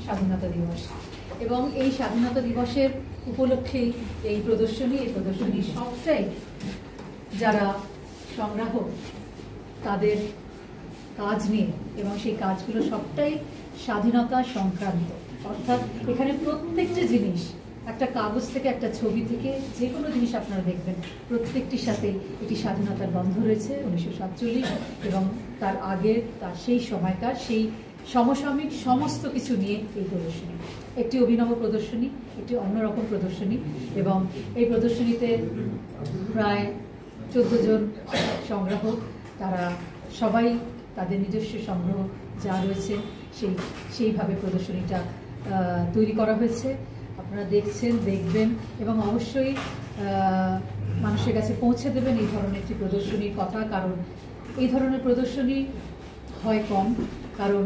স্বাধীনতা দিবস, এবং এই স্বাধীনতা দিবসের উপলক্ষেই এই প্রদর্শনী সবটাই যারা সংগ্রাহক তাদের কাজ নিয়ে, এবং সেই কাজগুলো সবটাই স্বাধীনতা সংক্রান্ত। অর্থাৎ এখানে প্রত্যেকটা জিনিস, একটা কাগজ থেকে একটা ছবি থেকে যে কোনো জিনিস আপনারা দেখবেন, প্রত্যেকটির সাথে এটি স্বাধীনতার বন্ধ রয়েছে 1947 এবং তার আগের, তার সেই সময়কার, সেই সমসাময়িক সমস্ত কিছু নিয়ে এই প্রদর্শনী। একটি অভিনব প্রদর্শনী, একটি অন্যরকম প্রদর্শনী, এবং এই প্রদর্শনীতে প্রায় 14 জন সংগ্রাহক, তারা সবাই তাদের নিজস্ব সংগ্রহ যা রয়েছে সেইভাবে প্রদর্শনীটা তৈরি করা হয়েছে। আপনারা দেখবেন এবং অবশ্যই মানুষের কাছে পৌঁছে দেবেন এই ধরনের একটি প্রদর্শনীর কথা, কারণ এই ধরনের প্রদর্শনী হয় কম, কারণ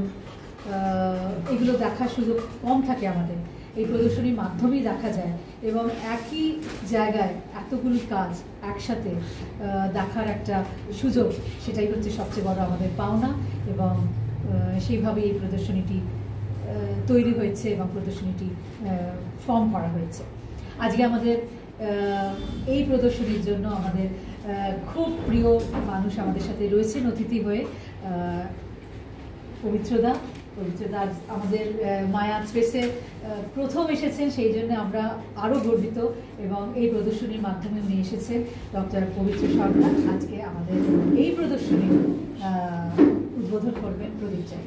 এগুলো দেখার সুযোগ কম থাকে আমাদের। এই প্রদর্শনীর মাধ্যমেই দেখা যায়, এবং একই জায়গায় এতগুলো কাজ একসাথে দেখার একটা সুযোগ, সেটাই হচ্ছে সবচেয়ে বড় আমাদের পাওনা, এবং সেইভাবেই এই প্রদর্শনীটি তৈরি হয়েছে এবং প্রদর্শনীটি ফর্ম করা হয়েছে। আজকে আমাদের এই প্রদর্শনীর জন্য আমাদের খুব প্রিয় মানুষ আমাদের সাথে রয়েছেন অতিথি হয়ে। পবিত্রদা আমাদের মায়া স্পেসে প্রথম এসেছেন, সেই জন্য আমরা আরও গর্বিত, এবং এই প্রদর্শনীর মাধ্যমে উনি এসেছেন ডক্টর পবিত্র সরকার। আজকে আমাদের এই প্রদর্শনী উদ্বোধন করবেন প্রদীপ চাই।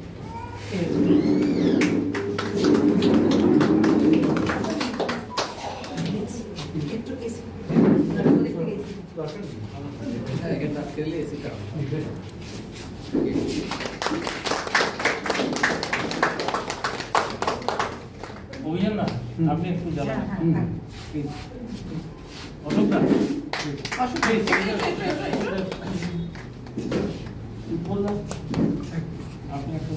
অভিযান না, আপনি একটু জানান। অশোকদা, আপনি একটু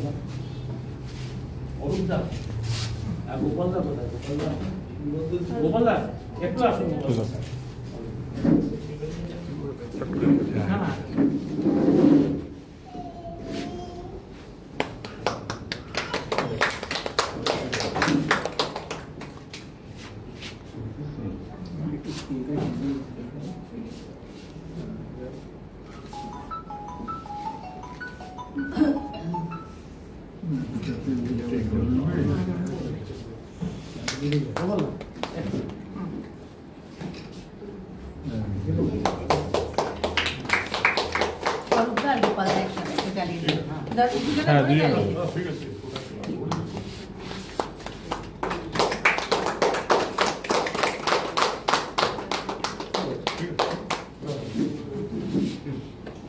অরূপদা, গোপালদা কোথায়? গোপালদা একটু আসুন।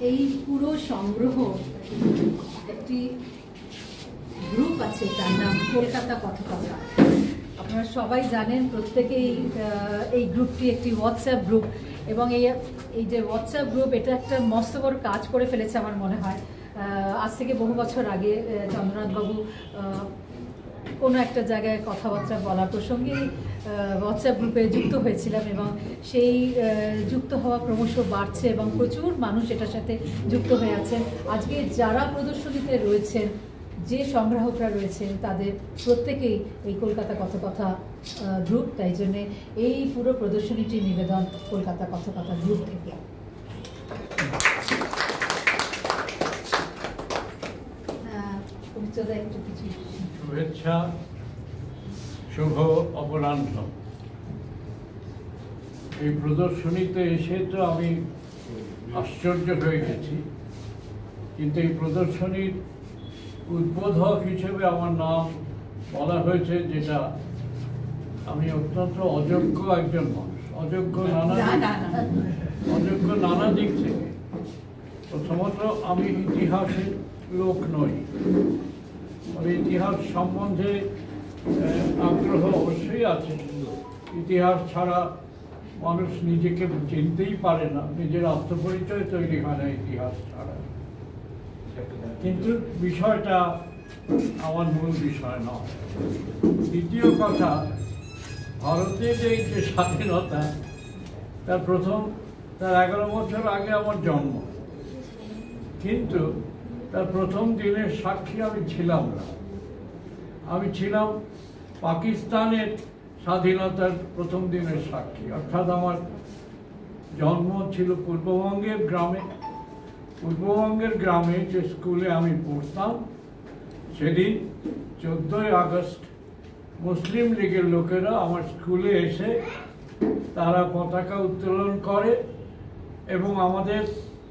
এই পুরো সংগ্রহ একটি গ্রুপ আছে, তার নাম কলকাতা কথকথা। আপনারা সবাই জানেন, প্রত্যেকেই এই গ্রুপটি একটি হোয়াটসঅ্যাপ গ্রুপ, এবং এই যে হোয়াটসঅ্যাপ গ্রুপ, এটা একটা মস্ত বড় কাজ করে ফেলেছে আমার মনে হয়। আজ থেকে বহু বছর আগে চন্দ্রনাথবাবু কোনো একটা জায়গায় কথাবার্তা বলার প্রসঙ্গে হোয়াটসঅ্যাপ গ্রুপে যুক্ত হয়েছিলাম, এবং সেই যুক্ত হওয়া ক্রমশ বাড়ছে এবং প্রচুর মানুষ এটার সাথে যুক্ত হয়ে আছেন। আজকে যারা প্রদর্শনীতে রয়েছেন, যে সংগ্রাহকরা রয়েছেন, তাদের প্রত্যেকেই এই কলকাতা কথকথা গ্রুপ। তাই জন্যে এই পুরো প্রদর্শনীটির নিবেদন কলকাতা কথকথা গ্রুপ থেকে। একটু কিছু শুভেচ্ছা, শুভ অপরাহ্ন। এই প্রদর্শনীতে এসে তো আমি আশ্চর্য হয়ে গেছি, কিন্তু এই প্রদর্শনীর উদ্বোধক হিসেবে আমার নাম বলা হয়েছে, যেটা আমি অত্যন্ত অযোগ্য একজন মানুষ। অযোগ্য নানা দিক থেকে। প্রথমত, আমি ইতিহাসের লোক নই। তবে ইতিহাস সম্বন্ধে আগ্রহ অবশ্যই আছে। ইতিহাস ছাড়া মানুষ নিজেকে চিনতেই পারে না, নিজের আত্মপরিচয় তৈরি হয় না ইতিহাস ছাড়া। কিন্তু বিষয়টা আমার মূল বিষয় নয়। দ্বিতীয় কথা, ভারতের এই যে স্বাধীনতা, তার 11 বছর আগে আমার জন্ম, কিন্তু তার প্রথম দিনের সাক্ষী আমি ছিলাম না। আমি ছিলাম পাকিস্তানের স্বাধীনতার প্রথম দিনের সাক্ষী। অর্থাৎ আমার জন্ম ছিল পূর্ববঙ্গের গ্রামে। পূর্ববঙ্গের গ্রামে যে স্কুলে আমি পড়তাম, সেদিন 14ই আগস্ট মুসলিম লীগের লোকেরা আমার স্কুলে এসে তারা পতাকা উত্তোলন করে এবং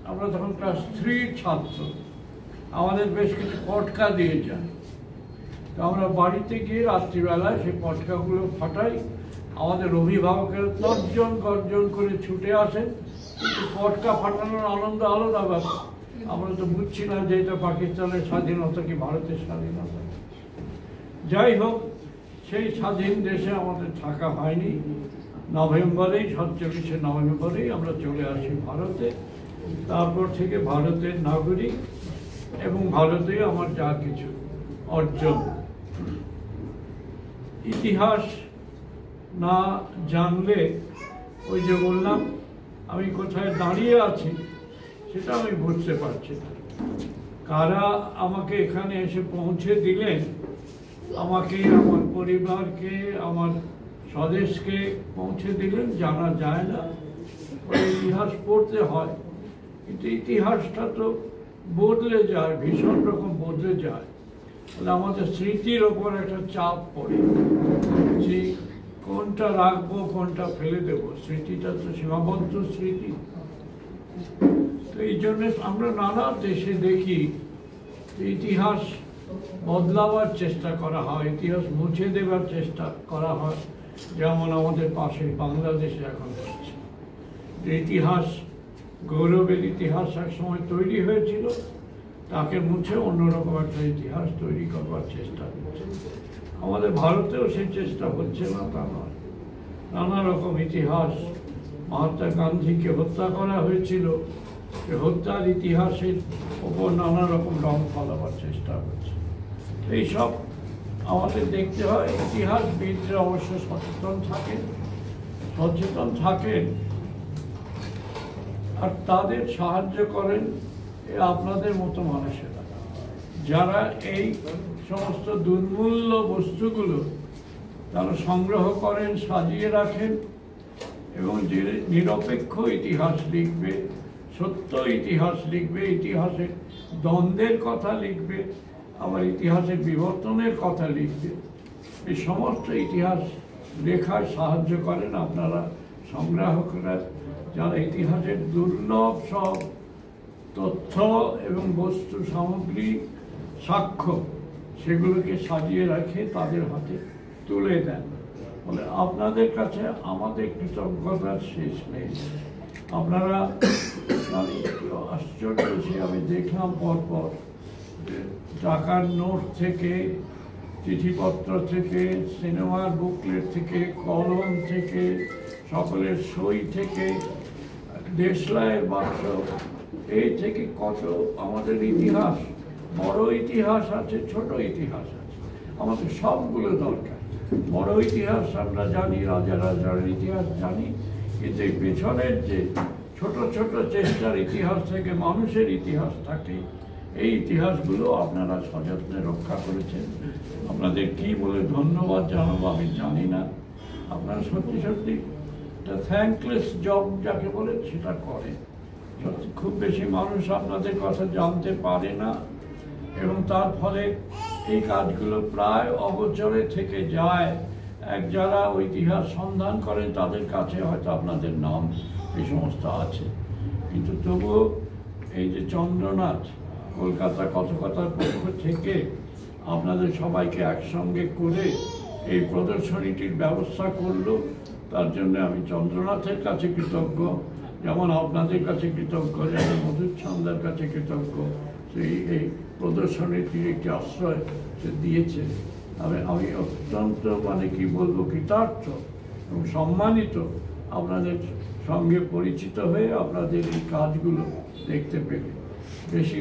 আমরা তখন ক্লাস 3 ছাত্র, আমাদের বেশ কিছু পটকা দিয়ে যায়। তো আমরা বাড়িতে গিয়ে রাত্রিবেলায় সেই পটকাগুলো ফাটাই। আমাদের অভিভাবকেরা তর্জন গর্জন করে ছুটে আসেন, কিন্তু পটকা ফাটানোর আনন্দ আলাদা ব্যাপার। আমরা তো বুঝছি না যে এটা পাকিস্তানের স্বাধীনতা কি ভারতের স্বাধীনতা। যাই হোক, সেই স্বাধীন দেশে আমাদের থাকা হয়নি। নভেম্বরেই 47শে নভেম্বরেই আমরা চলে আসি ভারতে। তারপর থেকে ভারতের নাগরিক এবং ভারতে আমার যা কিছু অর্জন। ইতিহাস না জানলে, ওই যে বললাম আমি কোথায় দাঁড়িয়ে আছি সেটা আমি বুঝতে পারছি না। কারা আমাকে এখানে এসে পৌঁছে দিলেন, আমাকে, আমার পরিবারকে, আমার স্বদেশকে পৌঁছে দিলেন জানা যায় না। ইতিহাস পড়তে হয়, কিন্তু ইতিহাসটা তো বদলে যায়, ভীষণ রকম বদলে যায়। তাহলে আমাদের স্মৃতির ওপর একটা চাপ পড়ে যে কোনটা রাখবো কোনটা ফেলে দেবো। স্মৃতিটা তো সীমাবদ্ধ স্মৃতি। তো এই জন্য আমরা নানা দেশে দেখি ইতিহাস বদলাবার চেষ্টা করা হয়, ইতিহাস মুছে দেবার চেষ্টা করা হয়। যেমন আমাদের পাশে বাংলাদেশে এখন হচ্ছে, যে ইতিহাস, গৌরবের ইতিহাস এক সময় তৈরি হয়েছিল, তাকে মুছে অন্যরকম একটা ইতিহাস তৈরি করবার চেষ্টা হচ্ছে। আমাদের ভারতেও সেই চেষ্টা হচ্ছে না তা নয়। নানা রকম ইতিহাস, মহাত্মা গান্ধীকে হত্যা করা হয়েছিল, সে হত্যার ইতিহাসের ওপর নানা রকম রং ফলাবার চেষ্টা হচ্ছে। এইসব আমাদের দেখতে হয়। ইতিহাসবিদরা অবশ্য সচেতন থাকেন আর তাদের সাহায্য করেন আপনাদের মতো মানুষেরা, যারা এই সমস্ত দুর্মূল্য বস্তুগুলো তারা সংগ্রহ করেন, সাজিয়ে রাখেন এবং যে নিরপেক্ষ ইতিহাস লিখবে, সত্য ইতিহাস লিখবে, ইতিহাসের দ্বন্দ্বের কথা লিখবে, আবার ইতিহাসের বিবর্তনের কথা লিখবে। এই সমস্ত ইতিহাস লেখায় সাহায্য করেন আপনারা সংগ্রাহকরা, যারা ইতিহাসের দুর্লভ সব তথ্য এবং বস্তু সামগ্রী, সাক্ষ্য, সেগুলোকে সাজিয়ে রাখে তাদের হাতে তুলে দেন। বলে আপনাদের কাছে আমাদের কৃতজ্ঞতার শেষ নেই। আপনারা, আমি আশ্চর্য সে আমি দেখলাম পরপর টাকার নোট থেকে, চিঠিপত্র থেকে, সিনেমার বুকলেট থেকে, কলম থেকে, সকলের সই থেকে, দেশলাইয়ের বাক্স, এই থেকে কত আমাদের ইতিহাস, বড় ইতিহাস আছে, ছোট ইতিহাস আছে, আমাদের সবগুলো দরকার। বড় ইতিহাস আমরা জানি, রাজা রাজার ইতিহাস জানি, কিন্তু এই পেছনের যে ছোট ছোট চেষ্টার ইতিহাস থেকে মানুষের ইতিহাস থাকে, এই ইতিহাসগুলো আপনারা সযত্নে রক্ষা করেছেন। আপনাদের কি বলে ধন্যবাদ জানাবো আমি জানি না। আপনারা সত্যি সত্যি একটা থ্যাঙ্কলেস জব যাকে বলে সেটা করে। সত্যি খুব বেশি মানুষ আপনাদের কথা জানতে পারে না এবং তার ফলে এই কাজগুলো প্রায় অগোচরে থেকে যায়। যারা ইতিহাস সন্ধান করেন তাদের কাছে হয়তো আপনাদের নাম এই সমস্ত আছে, কিন্তু তবুও এই যে চন্দ্রনাথ কলকাতা কথকতার পক্ষ থেকে আপনাদের সবাইকে একসঙ্গে করে এই প্রদর্শনীটির ব্যবস্থা করলো, তার জন্য আমি চন্দ্রনাথের কাছে কৃতজ্ঞ, যেমন আপনাদের কাছে কৃতজ্ঞ, যেমন মধুচ্ছন্দার কাছে কৃতজ্ঞ। সেই এই প্রদর্শনীটির একটি আশ্রয় সে দিয়েছে। আমি অত্যন্ত কি বলবো কৃতার্থ এবং সম্মানিত আপনাদের সঙ্গে পরিচিত হয়ে আপনাদের এই কাজগুলো দেখতে পেলে। বেশি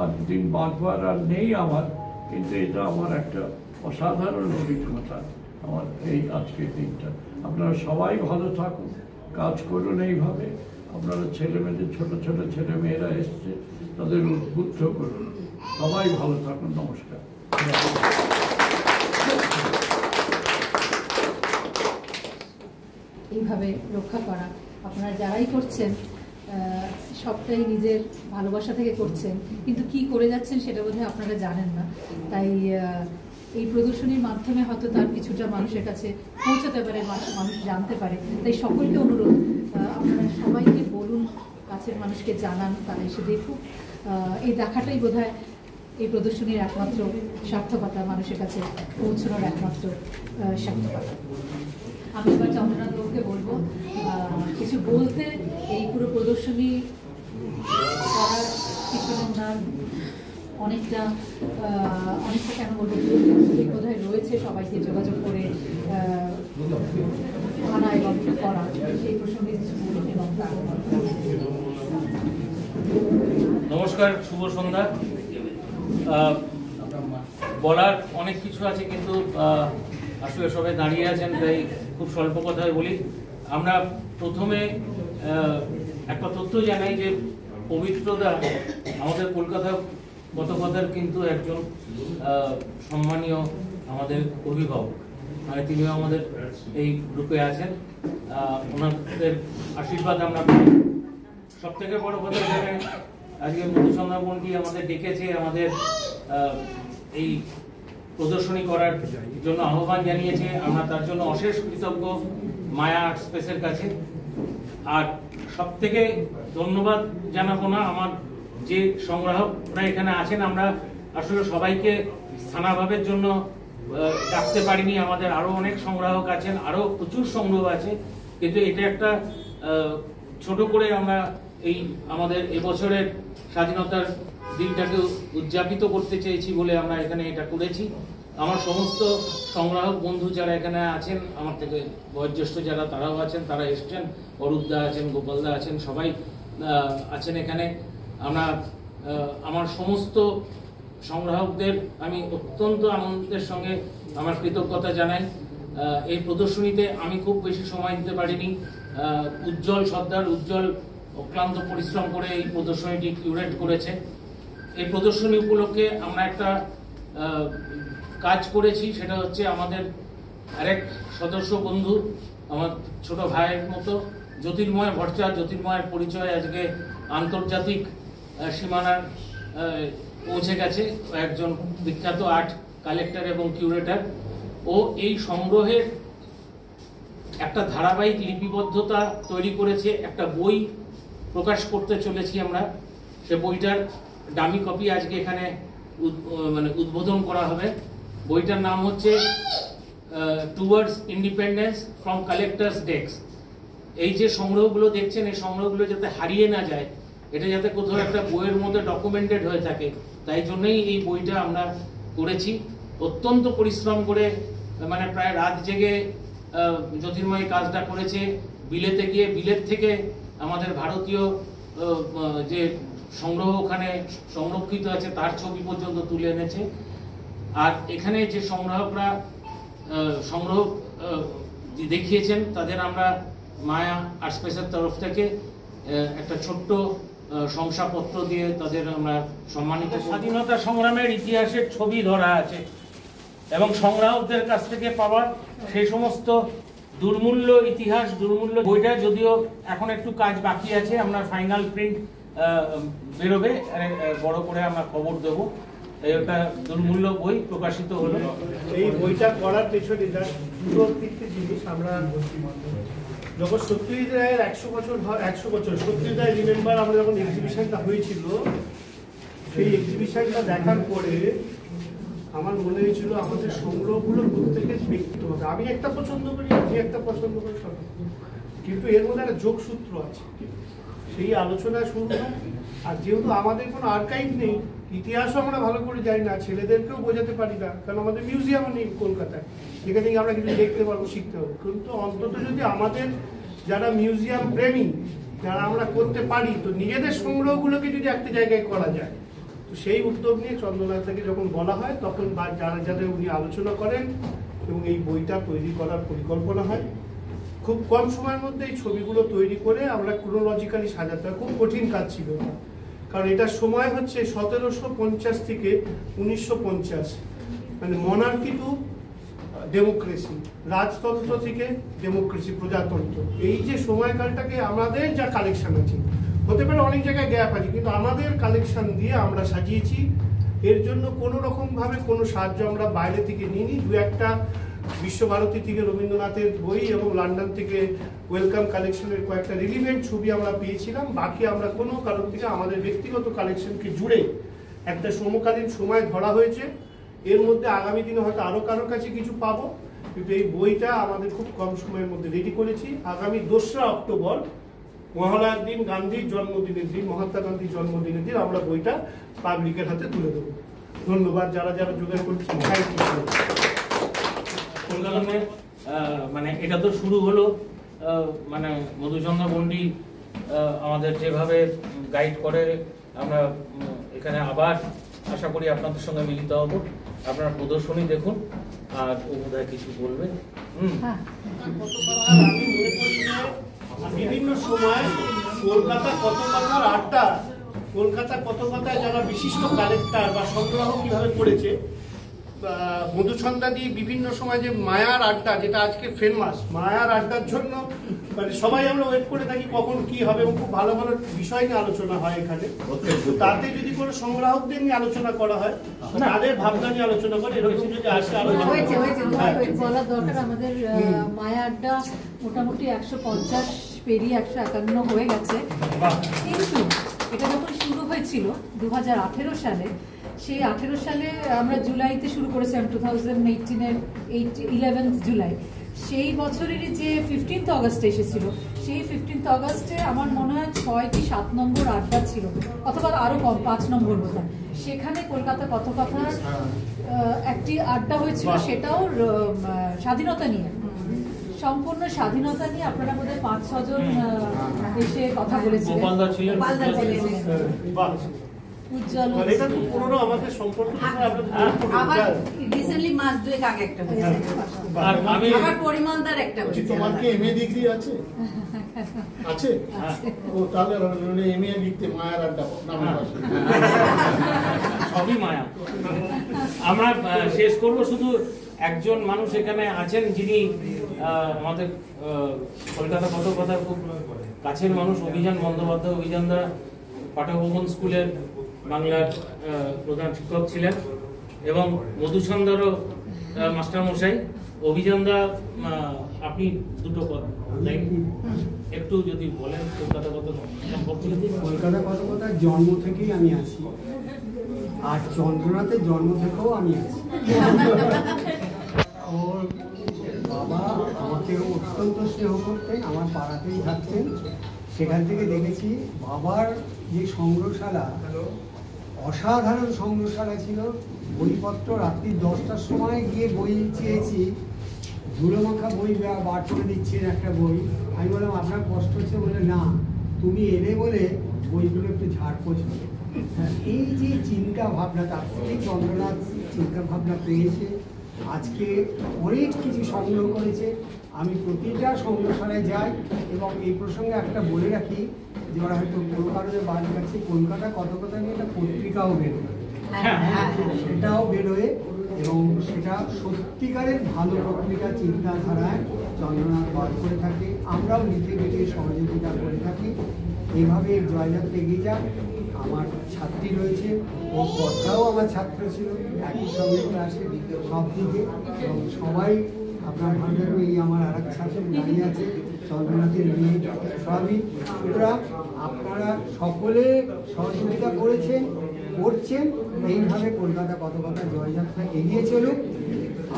আর দিন বাঁচবার আর নেই আমার, কিন্তু এটা আমার একটা অসাধারণ অভিজ্ঞতা আমার এই আজকের দিনটা। আপনারা সবাই ভালো থাকুন, কাজ করুন এইভাবে। আপনারা ছেলেমেয়েদের, ছোট ছোট ছেলে মেয়েরা এসছে, তাদের উদ্বুদ্ধ করুন। সবাই ভালো থাকুন। নমস্কার। কিভাবে রক্ষা করা। আপনারা যারাই করছেন সবটাই নিজের ভালোবাসা থেকে করছেন, কিন্তু কি করে যাচ্ছেন সেটা বোধহয় আপনারা জানেন না। তাই এই প্রদর্শনীর মাধ্যমে হয়তো তার কিছুটা মানুষের কাছে পৌঁছাতে পারে, মানুষ জানতে পারে। তাই সকলকে অনুরোধ, আপনারা সবাইকে বলুন, কাছের মানুষকে জানান, তারা এসে দেখুক। এই দেখাটাই বোধহয় এই প্রদর্শনীর একমাত্র সার্থকতা, মানুষের কাছে পৌঁছানোর একমাত্র সার্থকতা। আমি এবার চন্দ্রনাথ বাবুকে বলবো কিছু বলতে। এই পুরো প্রদর্শনী করার পিছনে ওনার অনেকটা কেন বলবো, বোধহয় রয়েছে সবাইকে যোগাযোগ করে আনা এবং করা, সেই প্রসঙ্গে কিছু বলুন। এবং নমস্কার, শুভ সন্ধ্যা। বলার অনেক কিছু আছে, কিন্তু আসলে সবাই দাঁড়িয়ে আছেন, তাই খুব স্বল্প কথায় বলি। আমরা প্রথমে একটা তথ্য জানাই যে পবিত্রদা আমাদের কলকাতা কথকথার কিন্তু একজন সম্মানীয় আমাদের অভিভাবক, মানে তিনিও আমাদের এই গ্রুপে আছেন। ওনাদের আশীর্বাদ আমরা পাই। সব থেকে বড় কথা, এখানে আজকে মধুসন্ধ্যা মন্ডলী আমাদের ডেকেছে, আমাদের এই প্রদর্শনী করার জন্য আহ্বান জানিয়েছে। আমরা তার জন্য অশেষ কৃতজ্ঞ মায়া আর্ট স্পেসের কাছে। আর সব থেকে ধন্যবাদ জানাবো না আমার যে সংগ্রাহকরা এখানে আছেন। আমরা আসলে সবাইকে স্থানাভাবের জন্য ডাকতে পারিনি, আমাদের আরো অনেক সংগ্রাহক আছেন, আরো প্রচুর সংগ্রহ আছে, কিন্তু এটা একটা ছোট করে আমরা এই আমাদের এবছরের স্বাধীনতার দিনটাকে উদযাপিত করতে চেয়েছি বলে আমরা এখানে এটা করেছি। আমার সমস্ত সংগ্রাহক বন্ধু যারা এখানে আছেন, আমার থেকে বয়োজ্যেষ্ঠ যারা তারাও আছেন, তারা এসছেন, অরূপদা আছেন, গোপালদা আছেন, সবাই আছেন এখানে। আমরা আমার সমস্ত সংগ্রাহকদের আমি অত্যন্ত আনন্দের সঙ্গে আমার কৃতজ্ঞতা জানাই। এই প্রদর্শনীতে আমি খুব বেশি সময় দিতে পারিনি। উজ্জ্বল সর্দার, উজ্জ্বল অক্লান্ত পরিশ্রম করে এই প্রদর্শনীটি কিউরেট করেছে। এই প্রদর্শনী উপলক্ষে আমরা একটা কাজ করেছি, সেটা হচ্ছে আমাদের আরেক সদস্য বন্ধু, আমার ছোট ভাইয়ের মতো জ্যোতির্ময় ভট্টাচার্য। জ্যোতির্ময়ের পরিচয় আজকে আন্তর্জাতিক সীমানার পৌঁছে গেছে। একজন বিখ্যাত আর্ট কালেক্টর এবং কিউরেটর। ও এই সংগ্রহের একটা ধারাবাহিক লিপিবদ্ধতা তৈরি করেছে, একটা বই প্রকাশ করতে চলেছি আমরা। সে বইটার ডামি কপি আজকে এখানে উদ্বোধন করা হবে। বইটার নাম হচ্ছে towards independence from collectors desk. এই যে সংগ্রহগুলো দেখছেন, এই সংগ্রহগুলো যাতে হারিয়ে না যায়, এটা যাতে কোথাও একটা বইয়ের মধ্যে ডকুমেন্টেড হয়ে থাকে, তাই জন্যই এই বইটা আমরা করেছি। অত্যন্ত পরিশ্রম করে, মানে প্রায় রাত জেগে জ্যোতির্ময় কাজটা করেছে। বিলেতে গিয়ে বিলেত থেকে আমাদের ভারতীয় যে সংগ্রহ ওখানে সংরক্ষিত আছে তার ছবি পর্যন্ত তুলে এনেছে। আর এখানে যে সংগ্রাহকরা সংগ্রহ দেখিয়েছেন, তাদের আমরা মায়া আর্ট স্পেসের তরফ থেকে একটা ছোট্ট শংসাপত্র দিয়ে তাদের আমরা সম্মানিত। স্বাধীনতা সংগ্রামের ইতিহাসের ছবি ধরা আছে এবং সংগ্রাহকদের কাছ থেকে পাওয়া সেই সমস্ত দুর্মূল্য ইতিহাস, দুর্মূল্য বইটা, যদিও এখন একটু কাজ বাকি আছে, আমরা ফাইনাল প্রিন্ট বেরোবে, বড় করে আমরা খবর দেবো। একটা দুর্মূল্য বই প্রকাশিত হলো। এই বইটা করার পেছনে দুটো তিনটে জিনিস। আমরা যখন সত্যজিৎ রায়ের 100 বছর সত্যজিৎ রায় রিমেম্বার, আমরা যখন এক্সিবিশনটা হয়েছিল, সেই এক্সিবিশনটা দেখার পরে আমার মনে হয়েছিল আমাদের সংগ্রহগুলো প্রত্যেকের ব্যক্তিগত। আমি একটা পছন্দ করি, আপনি একটা পছন্দ করি, কিন্তু এর মধ্যে একটা যোগসূত্র আছে, সেই আলোচনা শুনলাম। আর যেহেতু আমাদের কোনো আর্কাইভ নেই, ইতিহাসও আমরা ভালো করে জানি না, ছেলেদেরকেও বোঝাতে পারি না, কারণ আমাদের মিউজিয়ামও নেই কলকাতায়, যেখানে আমরা কিছু দেখতে পারবো, শিখতে পারবো। কিন্তু অন্তত যদি আমাদের যারা মিউজিয়াম প্রেমী, যারা আমরা করতে পারি, তো নিজেদের সংগ্রহগুলোকে যদি একটা জায়গায় করা যায়, তো সেই উদ্যোগ নিয়ে চন্দ্রনাথ থেকে যখন বলা হয়, তখন যারা যাদের উনি আলোচনা করেন এবং এই বইটা তৈরি করার পরিকল্পনা হয়। খুব কম সময়ের মধ্যে এই ছবিগুলো তৈরি করে আমরা ক্রোনোলজিক্যালি সাজাতে হয়। খুব কঠিন কাজ ছিল, কারণ এটার সময় হচ্ছে 1750 থেকে 1950, মানে মনার্কি টু ডেমোক্রেসি, রাজতন্ত্র থেকে ডেমোক্রেসি, প্রজাতন্ত্র, এই যে সময়কালটাকে আমাদের যা কালেকশন আছে, হতে পারে অনেক জায়গায় গ্যাপ আছে, কিন্তু আমাদের কালেকশন দিয়ে আমরা সাজিয়েছি। এর জন্য কোনো রকমভাবে কোনো সাহায্য আমরা বাইরে থেকে নিইনি। দু একটা বিশ্বভারতী থেকে রবীন্দ্রনাথের বই এবং লন্ডন থেকে ওয়েলকাম কালেকশনের কয়েকটা রিলিভেন্ট ছবি আমরা পেয়েছিলাম। বাকি আমরা কোনো কারণ থেকে আমাদের ব্যক্তিগত কালেকশনকে জুড়ে একটা সমকালীন সময় ধরা হয়েছে। এর মধ্যে আগামী দিনে হয়তো আরও কারো কাছে কিছু পাবো, কিন্তু এই বইটা আমাদের খুব কম সময়ের মধ্যে রেডি করেছি। আগামী 2রা অক্টোবর মহালয়ার দিন, গান্ধীর জন্মদিনের দিন, মহাত্মা গান্ধীর জন্মদিনের দিন আমরা বইটা পাবলিকের হাতে তুলে দেবো। ধন্যবাদ যারা যারা যোগাযোগ করেছেন। কলকাতা মানে এটা তো শুরু হলো, মানে মধুচন্দ্র বন্ডি আমাদের যেভাবে গাইড করে, আমরা এখানে আবার আশা করি আপনাদের সঙ্গে মিলিত হব। আপনারা প্রদর্শনী দেখুন, আর ও বোধহয় কিছু বলবেন। বিভিন্ন সময় কলকাতা কতকথার আড্ডা, কলকাতা কতকথায় যারা বিশিষ্ট কালেক্টর বা সংগ্রহ কিভাবে করেছে, মধুচন্দ্রাদি বিভিন্ন সময় যে মায়ার আড্ডা, যেটা আজকে ফেমাস, মায়ার আড্ডার জন্য মানে সবাই আমরা ওয়েট করে থাকি কখন কি হবে, এবং খুব ভালো ভালো বিষয় নিয়ে আলোচনা হয় এখানে। তাতে যদি কোনো সংগ্রাহকদের নিয়ে আলোচনা করা হয়, তাদের ভাবনা নিয়ে আলোচনা করে, এরকম যদি আসে বলার দরকার। আমাদের মায়া আড্ডা মোটামুটি 150 পেরিয়ে 151 হয়ে গেছে। কিন্তু এটা যখন শুরু হয়েছিল 2018 সালে, সেই 18 সালে আমরা জুলাইতে শুরু করেছিলাম, 2018-এর 11th জুলাই। সেই বছরেরই যে 15th অগস্টে এসেছিল, সেই 15th অগস্টে আমার মনে হয় 6 কি 7 নম্বর আড্ডা ছিল, অথবা আরো কম, 5 নম্বর বোধ। সেখানে কলকাতা কথকথার একটি আড্ডা হয়েছিল, সেটাও স্বাধীনতা নিয়ে, সম্পূর্ণ স্বাধীনতা নিয়ে। আপনারা বোধহয় 5-6 জন এসে কথা বলেছিলেন। উজ্জ্বল আমাদের সম্পর্ক রিসেন্টলি মাস দুয়েক আগে একটা হয়েছে, আবার পরিমলদার একটা হয়েছে। তোমার কি এমএ ডিগ্রি আছে? আছে? ও তাহলে এমএ লিখতে মায়ার আড্ডা নামের পাশে সবই মায়া। আমরা শেষ করব, শুধু একজন মানুষ এখানে আছেন যিনি আমাদের কলকাতা কথকথার খুব কাছের মানুষ, অভিযান বন্দ্যোপাধ্যায়। অভিযানদা পাঠকভবন স্কুলের বাংলার প্রধান শিক্ষক ছিলেন, এবং মধুচন্দ্রও মাস্টারমশাই। অভিযানদা, আপনি দুটো কথা একটু যদি বলেন কলকাতা সম্পর্কে। কলকাতা কথকথার জন্ম থেকেই আমি আছি, আর চন্দ্রনাথের জন্ম থেকেও আমি আছি। ওর বাবা আমাকে অত্যন্ত স্নেহ করতেন, আমার পাড়াতেই থাকতেন। সেখান থেকে দেখেছি বাবার যে সংগ্রহশালা, অসাধারণ সংগ্রহশালা ছিল। বইপত্র রাত্রি 10টার সময় গিয়ে বই চেয়েছি, ধুলোমাখা বই বার করে দিচ্ছেন একটা বই। আমি বললাম আপনার কষ্ট হচ্ছে, বলে না তুমি এলে বলে বইগুলো একটু ঝাড়পোছ হবে। এই যে চিন্তা ভাবনা, তার থেকেই চন্দ্রনাথ চিন্তা ভাবনা পেয়েছে, আজকে অনেক কিছু সংগ্রহ করেছে। আমি প্রতিটা সংগ্রহশালায় যাই, এবং এই প্রসঙ্গে একটা বলে রাখি যে ওরা হয়তো কোনো কারণে বাদ গেছে, কলকাতা কথকথা নিয়ে একটা পত্রিকাও বেরোয়, সেটাও বেরোয়, এবং সেটা সত্যিকারের ভালো পত্রিকা, চিন্তাধারায় চন্দ্রনাথ বার করে থাকে। আমরাও লিখে লিখে সহযোগিতা করে থাকি। এইভাবে জয়যাত্রা এগিয়ে যাক। আমার ছাত্রী রয়েছে, ও কর্তাও আমার ছাত্র ছিল, একই সঙ্গে ক্লাসে সব দিকে, এবং সবাই আপনার ভালো এই আমার আর এক ছাত্র দাঁড়িয়ে আছে, চন্দ্রনাথের মেয়ে সবই। সুতরাং আপনারা সকলে সহযোগিতা করেছেন, করছেন। এইভাবে কলকাতা কথকথা জয়যাত্রা এগিয়ে চলুক,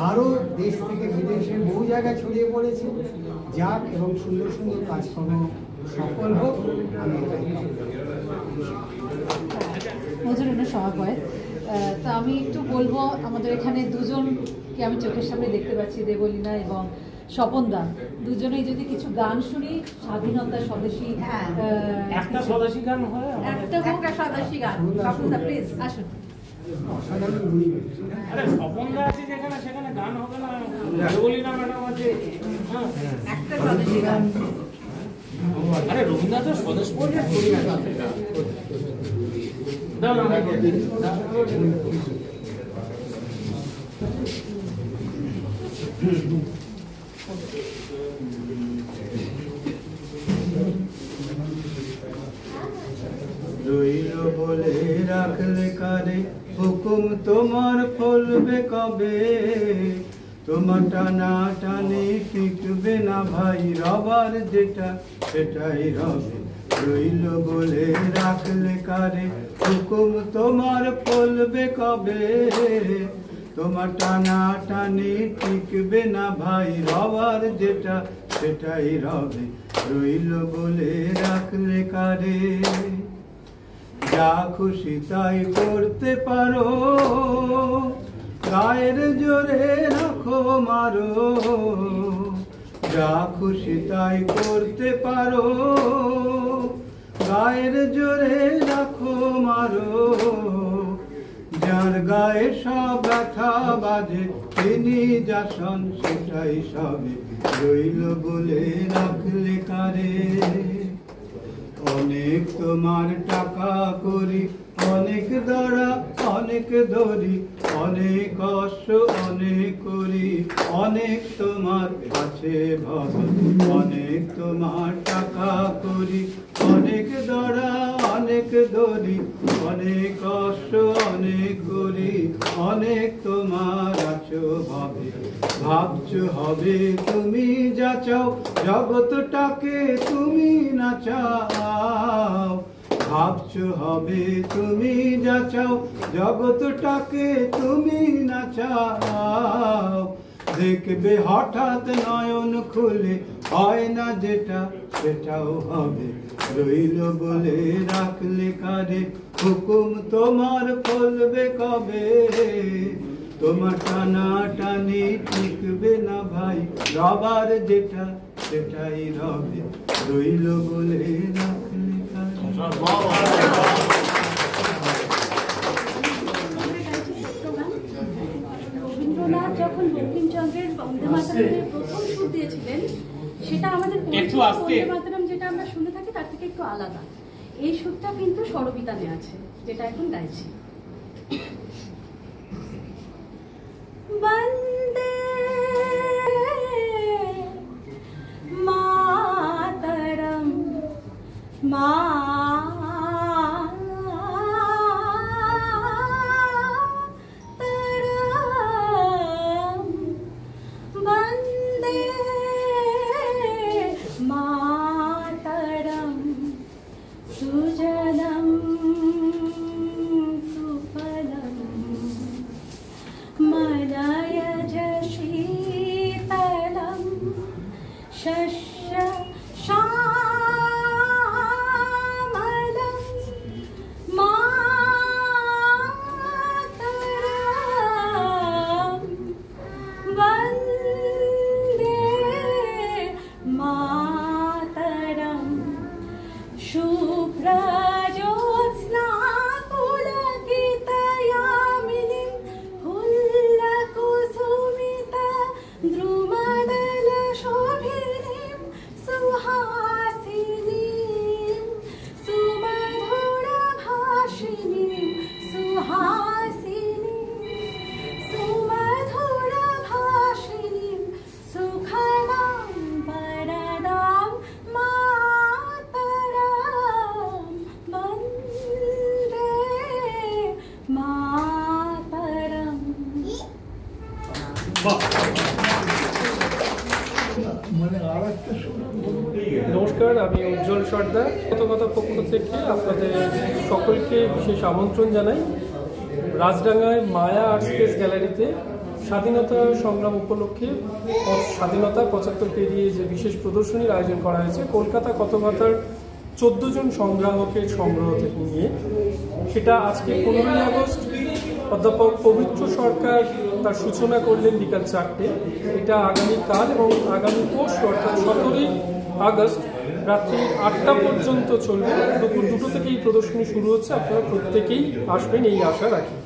আরও দেশ থেকে বিদেশে বহু জায়গায় ছড়িয়ে পড়েছে, যাক, এবং সুন্দর সুন্দর কাজকর্ম সফল হোক। আমি মধুরণ সভাপয়। তা আমি একটু বলবো, আমাদের এখানে দুজনকে আমি চোখের সামনে দেখতে পাচ্ছি, দেবলীনা এবং স্বপনদা। দুজনেই যদি কিছু গান শুনি, স্বাধীনতা স্বদেশী, একটা স্বদেশী গান হয়, একটা স্বদেশী গান। স্বপনদা প্লিজ আসুন। অসাধারণ গুণী। আরে স্বপনদা আছে যেখানে, সেখানে গান হবে না? দেবলীনা ম্যাডাম আছে, একটা স্বদেশী গান। আরে রবীন্দ্রনাথের স্বদেশ পড়ে দাও। রইল বলে রাখলে কারে হুকুম তোমার ফলবে কবে, তোমার টানা টানে টিকবে না ভাই, রবার যেটা সেটাই রবে। রইল বলে রাখলে কারে হুকুম তোমার ফলবে কবে, তোমার টানা টানে টিকবে না ভাই, রবার যেটা সেটাই রবে। রইল বলে রাখলে কারে যা খুশি তাই করতে পারো, গায়ের জোরে রাখো মারো, যা খুশি তাই করতে পারো, গায়ের জোরে রাখো মারো, যার গায়ে সব ব্যথা বাজে তিনি যাসন সেটাই সবে। রইল বলে রাখলে কারে অনেক তোমার টাকা করি, অনেক দড়া অনেক দড়ি, অনেক কষ্ট অনেক করি, অনেক তোমার কাছে ভবে। অনেক তোমার টাকা করি, অনেক দড়া অনেক দড়ি, অনেক কষ্ট অনেক করি, অনেক তোমার আছো ভাবে। ভাবছো হবে তুমি যা চাও, জগৎটাকে তুমি না চাও। ভাবছো হবে তুমি যা চাও, জগৎটাকে তুমি না চাও। দেখবে হঠাৎ নয়ন খুলে হয় না যেটা সেটাও হবে। রইল বলে রাখলে কারে হুকুম তোমার ফলবে কবে, তোমার টানা টানি টিকবে না ভাই, রবার যেটা সেটাই রবে। রইল বলে রাখলে কারে। রবীন্দ্রনাথ যখন বঙ্কিমচন্দ্রের বন্দে মাতরমের প্রথম সুর দিয়েছিলেন, সেটা আমাদের বন্দে মাতরম যেটা আমরা শুনে থাকি তার থেকে একটু আলাদা। এই সুরটা কিন্তু স্বরবিতানে আছে, যেটা এখন গাইছি। বন্দে মাতরম মাতরম, বন্দে মাতরম, সুজনম সুফলম মলয়জ শীতলম শস্য শ্যামলম মাতরম, বন্দে মাতরম, শুভ্রজ্যোৎস্না পুলকিতয়ামিনীং ফুল্লকুসুমিতা দ্রুমদল শোভিনীং সুহাসিনীং সুমধুরভাষিণীং সুহাসিনীং সুমধুরভাষিণীং সুখদাং বরদাং মাতরম, বন্দে মাতরম। নমস্কার, আমি উজ্জ্বল সর্দার কতকথার পক্ষ থেকে আপনাদের সকলকে বিশেষ আমন্ত্রণ জানাই। রাজডাঙ্গায় মায়া আর্ট স্পেস গ্যালারিতে স্বাধীনতা সংগ্রাম উপলক্ষে স্বাধীনতা 75 পেরিয়ে যে বিশেষ প্রদর্শনীর আয়োজন করা হয়েছে কলকাতা কতকথার 14 জন সংগ্রাহকের সংগ্রহ থেকে নিয়ে, সেটা আজকে 15ই আগস্ট অধ্যাপক পবিত্র সরকার তার সূচনা করলেন বিকাল 4টে। এটা আগামীকাল এবং আগামী পরশু অর্থাৎ 17ই আগস্ট রাত্রি 8টা পর্যন্ত চলবে। দুপুর 2টো থেকে এই প্রদর্শনী শুরু হচ্ছে। আপনারা প্রত্যেকেই আসবেন এই আশা রাখি।